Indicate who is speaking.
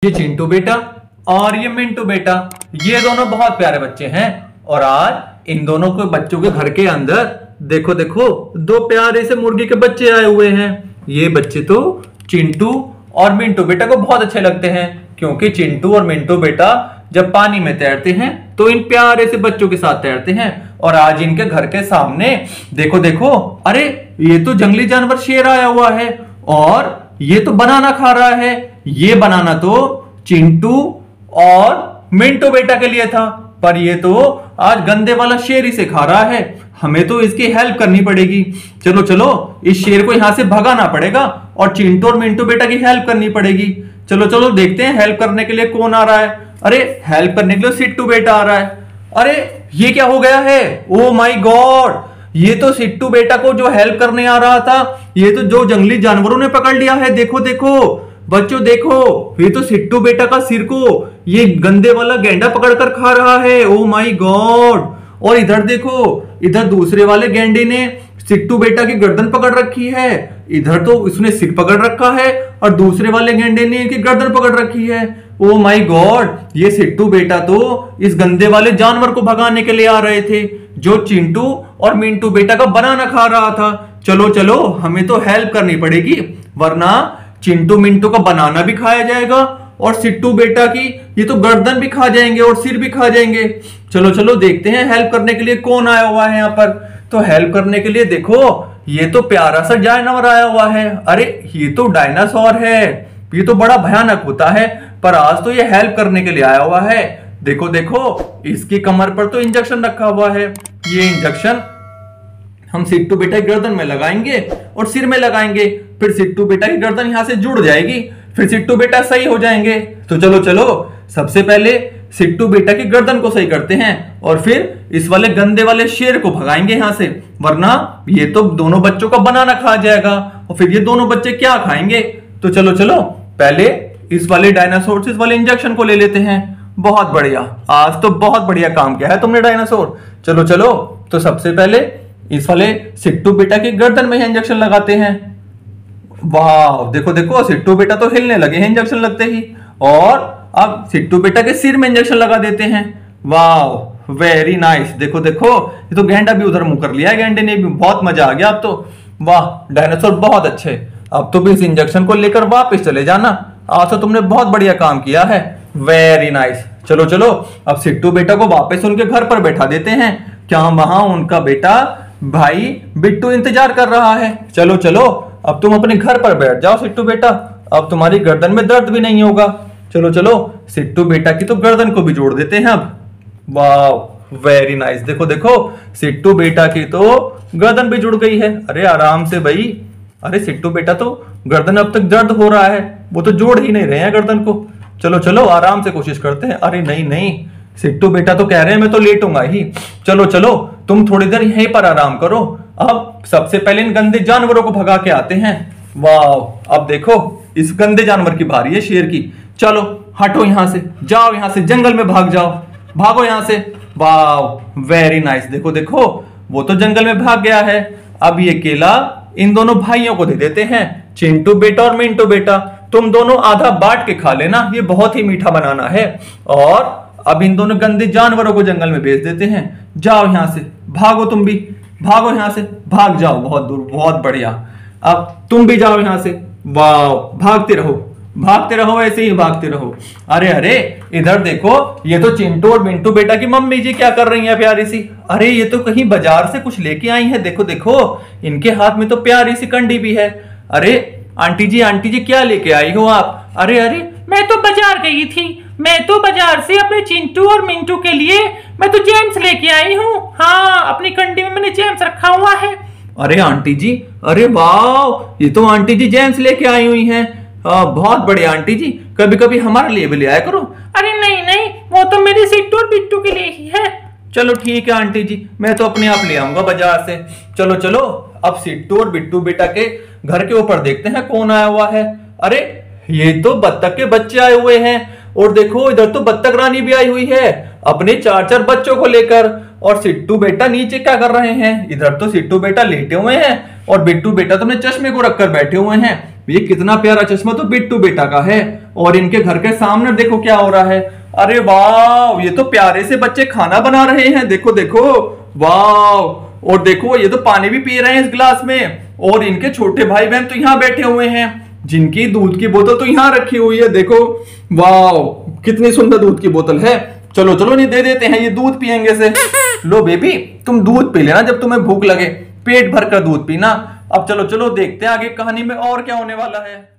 Speaker 1: ये चिंटू बेटा और ये मिंटू बेटा, ये दोनों बहुत प्यारे बच्चे हैं। और आज इन दोनों के बच्चों के घर के अंदर देखो देखो दो प्यारे से मुर्गी के बच्चे आए हुए हैं। ये बच्चे तो चिंटू और मिंटू बेटा को बहुत अच्छे लगते हैं, क्योंकि चिंटू और मिंटू बेटा जब पानी में तैरते हैं तो इन प्यारे से बच्चों के साथ तैरते हैं। और आज इनके घर के सामने देखो देखो, अरे ये तो जंगली जानवर शेर आया हुआ है और ये तो बनाना खा रहा है। ये बनाना तो चिंटू और मिंटू बेटा के लिए था, पर ये तो आज गंदे वाला शेर इसे खा रहा है। हमें तो इसकी हेल्प करनी पड़ेगी। चलो चलो इस शेर को यहां से भगाना पड़ेगा और चिंटू और मिंटू बेटा की हेल्प करनी पड़ेगी। चलो चलो देखते हैं हेल्प करने के लिए कौन आ रहा है। अरे हेल्प करने के लिए सिट्टू बेटा आ रहा है। अरे ये क्या हो गया है? ओ माय गॉड, ये तो सिट्टू बेटा को जो हेल्प करने आ रहा था, ये तो जो जंगली जानवरों ने पकड़ लिया है। देखो देखो बच्चों देखो, ये तो सिट्टू बेटा का सिर को ये गंदे वाला गेंडा पकड़कर खा रहा है। Oh my God. और इधर देखो, इधर दूसरे वाले गेंडे ने सिट्टू बेटा की गर्दन पकड़ रखी है। इधर तो उसने सिर पकड़ रखा है और दूसरे वाले गेंडे ने इनकी गर्दन पकड़ रखी है। ओ माय गॉड, ये सिट्टू बेटा तो इस गंदे वाले जानवर को भगाने के लिए आ रहे थे, जो चिंटू और मिंटू बेटा का बनाना खा रहा था। चलो चलो हमें तो हेल्प करनी पड़ेगी, वरना चिंटू मिंटू का बनाना भी खाया जाएगा और सिट्टू बेटा की ये तो गर्दन भी खा जाएंगे और सिर भी खा जाएंगे। चलो चलो देखते हैं हेल्प करने के लिए कौन आया हुआ है यहाँ पर। तो हेल्प करने के लिए देखो, ये तो प्यारा सा जानवर आया हुआ है। अरे ये तो डायनासोर है, ये तो बड़ा भयानक होता है, पर आज तो ये हेल्प करने के लिए आया हुआ है। देखो देखो इसकी कमर पर तो इंजेक्शन रखा हुआ है। ये इंजेक्शन हम सिट्टू बेटा की गर्दन में लगाएंगे और सिर में लगाएंगे, फिर सिट्टू बेटा की गर्दन यहां से जुड़ जाएगी, फिर सिट्टू बेटा सही हो जाएंगे। तो चलो चलो सबसे पहले सिट्टू बेटा की गर्दन को सही करते हैं और फिर इस वाले गंदे वाले शेर को भगाएंगे यहां से, वरना ये तो दोनों बच्चों का बनाना खा जाएगा और फिर ये दोनों बच्चे क्या खाएंगे। तो चलो चलो पहले इस वाले डायनासोर से इस वाले इंजेक्शन को ले लेते हैं। बहुत बढ़िया, आज तो बहुत बढ़िया काम किया है तुमने डायनासोर। चलो चलो तो सबसे पहले इस वाले सिट्टू बेटा की गर्दन में इंजेक्शन लगाते हैं। वाह देखो देखो सिट्टू बेटा तो हिलने लगे हैं इंजेक्शन लगते ही। और अब सिट्टू बेटा के सिर में इंजेक्शन लगा देते हैं। वाह वेरी नाइस। देखो देखो ये तो गेंडा भी उधर मुंह कर लिया है, गेंडे ने भी। बहुत मजा आ गया अब तो। वाह डायनासोर बहुत अच्छे। अब तो भी इस इंजेक्शन को लेकर वापस चले जाना। आज तो तुमने बहुत बढ़िया काम किया है, वेरी नाइस। चलो चलो अब सिट्टू बेटा को वापस उनके घर पर बैठा देते हैं। क्या वहां उनका बेटा भाई बिट्टू इंतजार कर रहा है। चलो चलो अब तुम अपने घर पर बैठ जाओ सिट्टू बेटा, अब तुम्हारी गर्दन में दर्द भी नहीं होगा। चलो चलो सिट्टू बेटा की तो गर्दन को भी जोड़ देते हैं अब। वाह वेरी नाइस। देखो देखो सिट्टू बेटा की तो गर्दन भी जुड़ गई है। अरे आराम से भाई। अरे सिट्टू बेटा तो गर्दन अब तक दर्द हो रहा है, वो तो जोड़ ही नहीं रहे हैं गर्दन को। चलो चलो आराम से कोशिश करते हैं। अरे नहीं नहीं, सिट्टू बेटा तो कह रहे हैं मैं तो लेटूंगा ही। चलो चलो तुम थोड़ी देर यहीं पर आराम करो, अब सबसे पहले इन गंदे जानवरों को भगा के आते हैं। वाह अब देखो इस गंदे जानवर की बारी है, शेर की। चलो हटो यहां से, जाओ यहां से, जंगल में भाग जाओ, भागो यहां से। वाह वेरी नाइस। देखो देखो वो तो जंगल में भाग गया है। अब ये केला इन दोनों भाइयों को दे देते हैं, चिंटू बेटा और मिंटू बेटा, तुम दोनों आधा बांट के खा लेना, ये बहुत ही मीठा बनाना है। और अब इन दोनों गंदे जानवरों को जंगल में भेज देते हैं। जाओ यहां से, भागो तुम भी, भागो यहां से, भाग जाओ बहुत दूर। बहुत बढ़िया, अब तुम भी जाओ यहां से। वाह भागते रहो ऐसे ही भागते रहो। अरे अरे इधर देखो, ये तो चिंटू और मिंटू बेटा की मम्मी जी क्या कर रही हैं प्यारी सी। अरे ये तो कहीं बाजार से कुछ लेके आई है। देखो देखो इनके हाथ में तो प्यारी सी कंडी भी है। अरे आंटी जी क्या लेके आई हो आप?
Speaker 2: अरे अरे मैं तो बाजार गई थी, मैं तो बाजार से अपने चिंटू और मिंटू के लिए मैं तो जेम्स लेके आई हूँ। हाँ अपनी कंडी में मैंने जेम्स रखा हुआ है।
Speaker 1: अरे आंटी जी, अरे वाह, ये तो आंटी जी जेम्स लेके आई हुई हैं। बहुत बढ़िया आंटी जी, कभी कभी हमारे लिए भी ले आया करो।
Speaker 2: अरे नहीं नहीं, वो तो मेरे सिट्टू और बिट्टू के लिए ही है।
Speaker 1: चलो ठीक है आंटी जी, मैं तो अपने आप ले आऊंगा बाजार से। चलो चलो अब सिट्टू और बिट्टू बेटा के घर के ऊपर देखते हैं कौन आया हुआ है। अरे ये तो बत्तख के बच्चे आए हुए हैं, और देखो इधर तो बत्तख रानी भी आई हुई है अपने 4-4 बच्चों को लेकर। और सिट्टू बेटा नीचे क्या कर रहे हैं? इधर तो सिट्टू बेटा लेटे हुए हैं और बिट्टू बेटा तो अपने चश्मे को रखकर बैठे हुए हैं। ये कितना प्यारा चश्मा तो बिट्टू बेटा का है। और इनके घर के सामने देखो क्या हो रहा है। अरे वाह, ये तो प्यारे से बच्चे खाना बना रहे हैं। देखो देखो, वाह। और देखो ये तो पानी भी पी रहे हैं इस गिलास में। और इनके छोटे भाई बहन तो यहाँ बैठे हुए हैं, जिनकी दूध की बोतल तो यहाँ रखी हुई है। देखो वाह, कितनी सुंदर दूध की बोतल है। चलो चलो, नहीं दे देते हैं, ये दूध पियेंगे से। लो बेबी, तुम दूध पी लेना जब तुम्हें भूख लगे, पेट भर कर दूध पीना। अब चलो चलो देखते हैं आगे कहानी में और क्या होने वाला है।